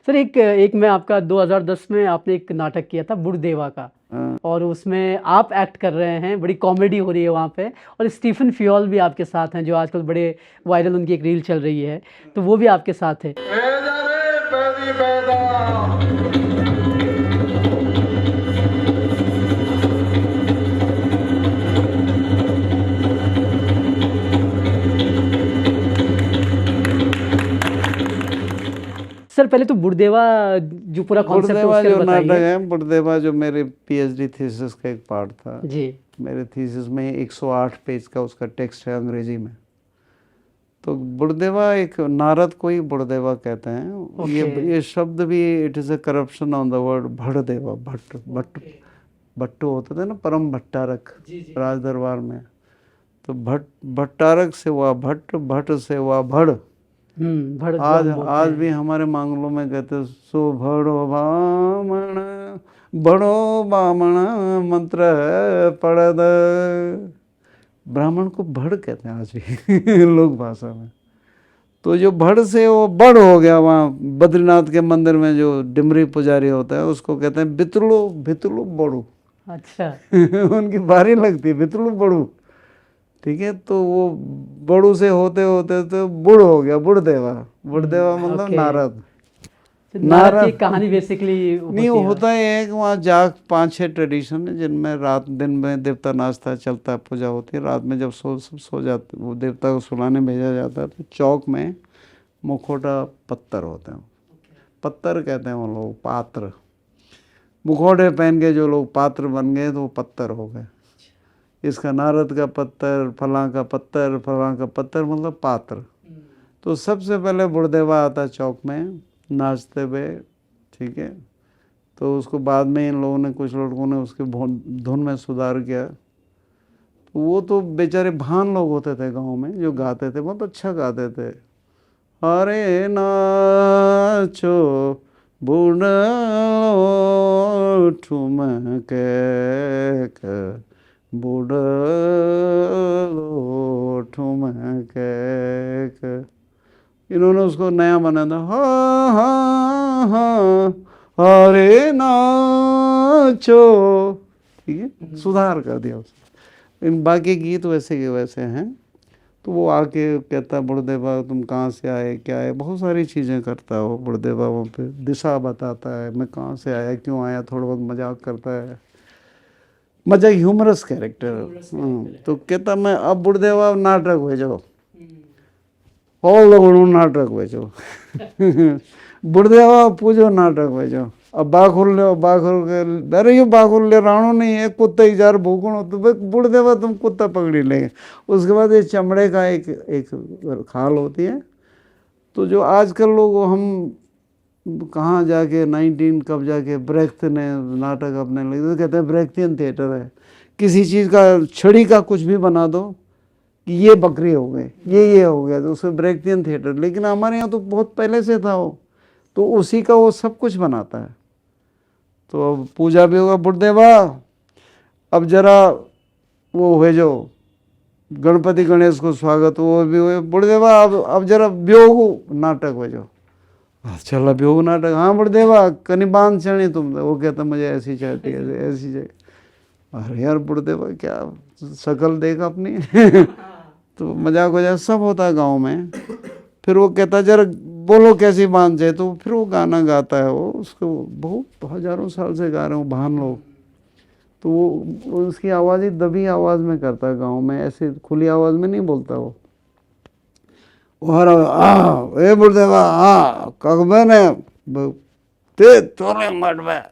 Sir एक एक मैं आपका 2010 में आपने एक नाटक किया था बुढ़देवा का, हाँ। और उसमें आप एक्ट कर रहे हैं, बड़ी कॉमेडी हो रही है वहाँ पे, और स्टीफन फ्योल भी आपके साथ हैं जो आजकल बड़े वायरल उनकी एक रील चल रही है, तो वो भी आपके साथ है। सर पहले तो बुढ़देवा जो पूरा कॉन्सेप्ट है बुढ़देवा उसके जो बारे में नाटक बताइए। है, बुढ़देवा जो मेरे पीएचडी थीसिस का एक पार्ट था। जी। मेरे थीसिस में 108 पेज का उसका टेक्स्ट है अंग्रेजी में। तो बुढ़देवा एक नारद को ही बुढ़देवा कहते हैं। ये शब्द भी it is a corruption on the word भड़देवा। भट्टो होते थे ना, परम भट्टारक राज दरबार में। तो भट्टारक से हुआ भट्ट, भट्ट से हुआ भड़। आज भी हमारे मांगलों में कहते सो भड़ो बामण, बड़ो बामण मंत्र पढ़द। ब्राह्मण को भड़ कहते हैं आज भी लोक भाषा में। तो जो भड़ से वो बड़ हो गया, वहाँ बद्रीनाथ के मंदिर में जो डिमरी पुजारी होता है उसको कहते हैं बितलू भितलू बड़ू। अच्छा। उनकी बारी लगती है बितलू बड़ू, ठीक है। तो वो बड़ू से होते होते तो बुढ़ हो गया, बुढ़देवा। बुढ़देवा मतलब नारद। नारद की कहानी बेसिकली नहीं होता है कि वहाँ जाग 5-6 ट्रेडिशन है जिनमें रात दिन में देवता नाचता चलता पूजा होती है। रात में जब सो जाते, वो देवता को सुलाने भेजा जाता है, तो चौक में मुखौटा पत्थर होते हैं, पत्थर कहते हैं वो लोग, पात्र। मुखौटे पहन के जो लोग पात्र बन गए तो वो पत्थर हो गए। इसका नारद का पत्थर, फलां का पत्थर, फलां का पत्थर, मतलब पात्र। तो सबसे पहले बुढ़देवा आता चौक में नाचते हुए, ठीक है। तो उसको बाद में इन लोगों ने, कुछ लड़कों ने उसके धुन में सुधार किया। तो वो तो बेचारे भान लोग होते थे गांव में जो गाते थे, बहुत अच्छा गाते थे। अरे नाचो बूढ़ो ठुमके बूढ़ो ठुमके। इन्होंने उसको नया बना था, हाँ हाँ हाँ अरे नाचो, ठीक है, सुधार कर दिया उसने। इन बाकी गीत वैसे के वैसे हैं। तो वो आके कहता बुढ़देवा तुम कहाँ से आए, क्या है, बहुत सारी चीज़ें करता है वो बुढ़देवा। वहाँ पे दिशा बताता है, मैं कहाँ से आया, क्यों आया, थोड़ा बहुत मजाक करता है, मजाक, ह्यूमरस कैरेक्टर। तो कहता मैं अब बुढ़देवा नाटक भेजो, और लोगों नाटक भेजो बुढ़देवा पूजो नाटक भेजो। अब बाखुर ले, बाखुर के, अरे ये बाखुर ले राणो नहीं है, कुत्ता ही जार भूखणो, तो भाई बुढ़देवा तुम कुत्ता पकड़ी लेंगे। उसके बाद ये चमड़े का एक खाल होती है। तो जो आजकल लोग, हम कहाँ जाके 19 कब जाके ब्रेख्त ने नाटक अपने लगे, तो कहते हैं ब्रेख्तियन थिएटर है। किसी चीज़ का, छड़ी का कुछ भी बना दो कि ये बकरी हो गए, ये हो गया, तो उसमें ब्रेख्तियन थिएटर। लेकिन हमारे यहाँ तो बहुत पहले से था वो, तो उसी का वो सब कुछ बनाता है। तो अब पूजा भी होगा बुढ़देवा, अब जरा वो भेजो गणपति गणेश को स्वागत, वो भी हुए बुढ़देवा। अब जरा ब्योग नाटक भेजो। चला ब्योग नाटक, हाँ बुढ़देवा कनी बांध चढ़ी तुम। वो कहता मुझे ऐसी चाहती है, ऐसी चाहिए। अरे यार बुढ़देवा क्या शक्ल देख अपनी तो मजाक वजाक सब होता है गाँव में। फिर वो कहता जरा बोलो कैसी बांध जाए, तो फिर वो गाना गाता है। वो उसको बहुत हजारों साल से गा रहे हो भान लोग। तो वो उसकी आवाज़ ही दबी आवाज़ में करता है गाँव में, ऐसे खुली आवाज़ में नहीं बोलता वो। ए बुढ़देवा कगबे ने ते तोरे मठ में,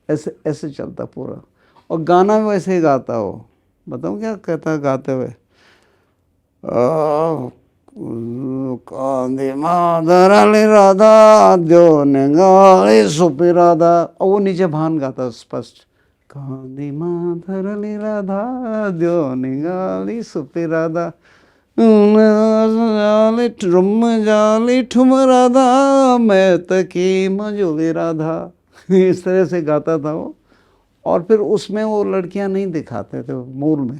ऐसे ऐसे चलता पूरा। और गाना भी वैसे ही गाता हो। बताऊँ क्या कहता है गाते हुए, कांदी माधरली राधा द्यो नेगाली सुपी राधा। और वो नीचे भान गाता स्पष्ट, कांदी माधरली राधा द्यो नेगाली सुपी राधा, ट्रुम जाली ठुम राधा मैं तकी मजूली राधा। इस तरह से गाता था वो। और फिर उसमें वो लड़कियां नहीं दिखाते थे मूल में।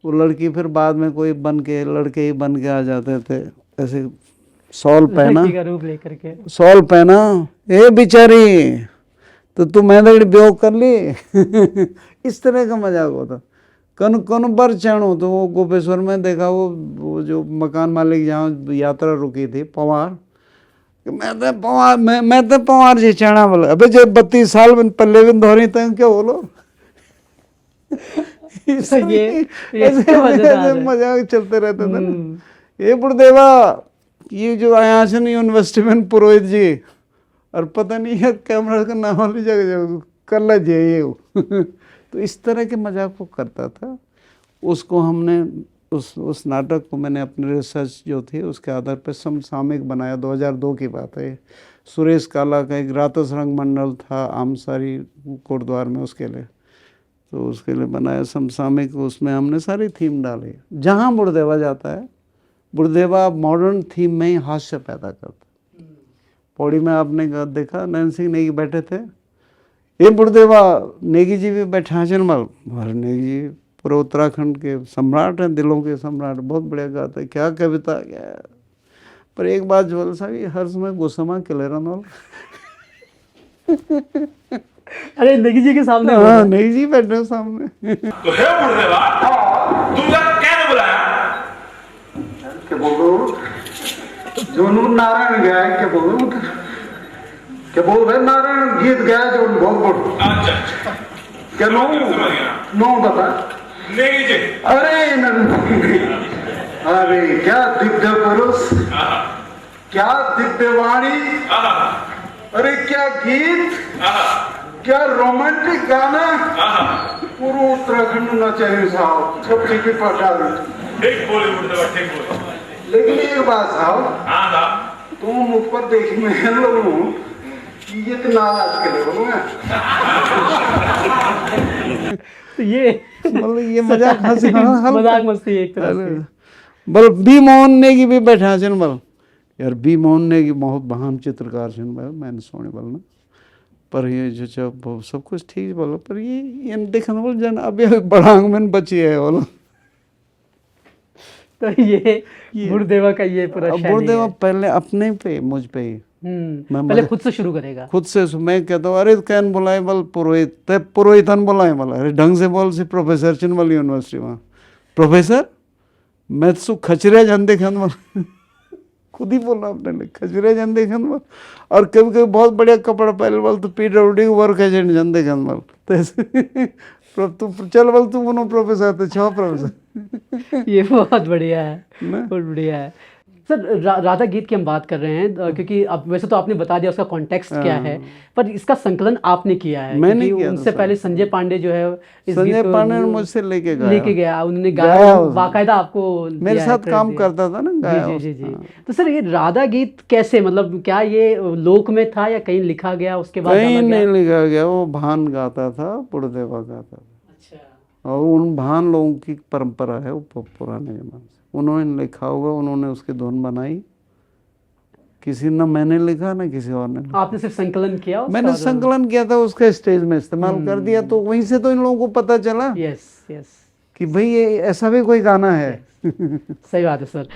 वो लड़की फिर बाद में कोई बन के, लड़के ही बन के आ जाते थे, ऐसे शॉल पहना, लड़की का रूप लेकर के। शॉल पहना, ए बेचारी तो तू मैंने ब्योह कर ली। इस तरह का मजाक होता। कन कन बार चढ़ो तो वो गोपेश्वर में देखा, वो जो मकान मालिक जहाँ यात्रा रुकी थी पवार, मैं तो पवार जी चढ़ा बोला, अबे जब 32 साल पल्ले भी धोरी तक क्या बोलो। ये ऐसे मजाक चलते रहते थे ना। ये बुढ़देवा, ये जो आयासन यूनिवर्सिटी में पुरोहित जी, और पता नहीं है कैमरा का नाम वाली जगह कल जे ये। तो इस तरह के मजाक वो करता था। उसको हमने उस नाटक को मैंने अपनी रिसर्च जो थी उसके आधार पर समसामयिक बनाया। 2002 की बात है। सुरेश काला का एक रातस रंग मंडल था आमसारी कोटद्वार में, उसके लिए, तो उसके लिए बनाया समसामयिक। उसमें हमने सारी थीम डाली। जहाँ बुढ़देवा जाता है, बुढ़देवा मॉडर्न थीम में ही हास्य पैदा करता। पौड़ी में आपने देखा नयन सिंह नेगी बैठे थे, ये बुढ़देवा नेगी जी भी बैठे हैं जनमल। और नेगी जी पूरे उत्तराखंड के सम्राट हैं, दिलों के सम्राट, बहुत बढ़िया गाते हैं, क्या कविता क्या। पर एक बात जो साहब, ये हर समय गुस्सा के ले रहा। अरे नेगी जी के सामने? हाँ, नेगी जी बैठे सामने। तो हे बुढ़देवा, तुमने क्या बुलाया? क्या बोलो जो नारायण गया है, क्या बोलो क्या बोल रहे, नारायण गीत गया जो बहुत बहुत। अच्छा क्या नो बता नेगी जी। अरे क्या दिव्य पुरुष, क्या दिव्य वाणी, अरे क्या गीत, क्या रोमांटिक गाना। पूरा उत्तराखंड ना चाहिए साहब, सब ठीक पटा ठीक बोले बुढ़देवा, ठीक बोले। लेकिन एक बात साहब, हाँ साहब, तुम ऊपर देख मैं लोगों ये तो नाराज के लोग हैं। तो ये मतलब ये मजाक हंसी मजाक मस्ती एक तरह से। बल बी मोहन नेगी भी बैठा छन बल यार, बी मोहन नेगी बहुत महान चित्रकार छन बल, मैंने सोने बल ना। पर ये जो सब कुछ ठीक बोलो, पर ये देखने बोल जन अभी बढ़ांग में बची है बोलो। तो ये बुढ़देवा का ये पूरा शैली है। बुढ़देवा पहले अपने पे, मुझ पे ही पहले खुद से शुरू करेगा। खुद से मैं कहता हूँ, अरे कैन बुलाए बल पुरोहित, तब पुरोहितन बुलाए बल, अरे ढंग से बोल से प्रोफेसर चिन वाली यूनिवर्सिटी में प्रोफेसर, मैं तो खचरे जन देखन बल। खुद ही बोलना अपने लिए, खचरे जन देखन बल। और कभी कभी बहुत बढ़िया कपड़ा पहले बल तो PWD वर्क एजेंट जन देखन बल। तो तू चल बल, तू बोलो प्रोफेसर तो छो प्रोफेसर। ये बहुत बढ़िया है, बहुत बढ़िया है सर। राधा गीत की हम बात कर रहे हैं क्योंकि अब वैसे तो आपने बता दिया उसका कॉन्टेक्स्ट क्या है, पर इसका संकलन आपने किया है। मैंने किया, उनसे पहले संजय पांडे जो है इस संजय पांडे ने मुझसे लेके गया, उन्होंने गाया, बाकायदा आपको मेरे साथ काम करता था ना, गाया। जी। तो सर ये राधा गीत कैसे, मतलब क्या ये लोक में था या कहीं लिखा गया उसके बाद? कहीं नहीं लिखा गया, वो भान गाता था, बुढ़देवा गाता था। अच्छा। और उन भान लोगों की परंपरा है, वो पुराने जमाने से उन्होंने लिखा होगा, उन्होंने उसकी धुन बनाई। किसी ना मैंने लिखा ना किसी और ने। आपने सिर्फ संकलन किया? मैंने संकलन किया था, उसका स्टेज में इस्तेमाल कर दिया, तो वहीं से तो इन लोगों को पता चला यस कि भाई ये ऐसा भी कोई गाना है। सही बात है सर।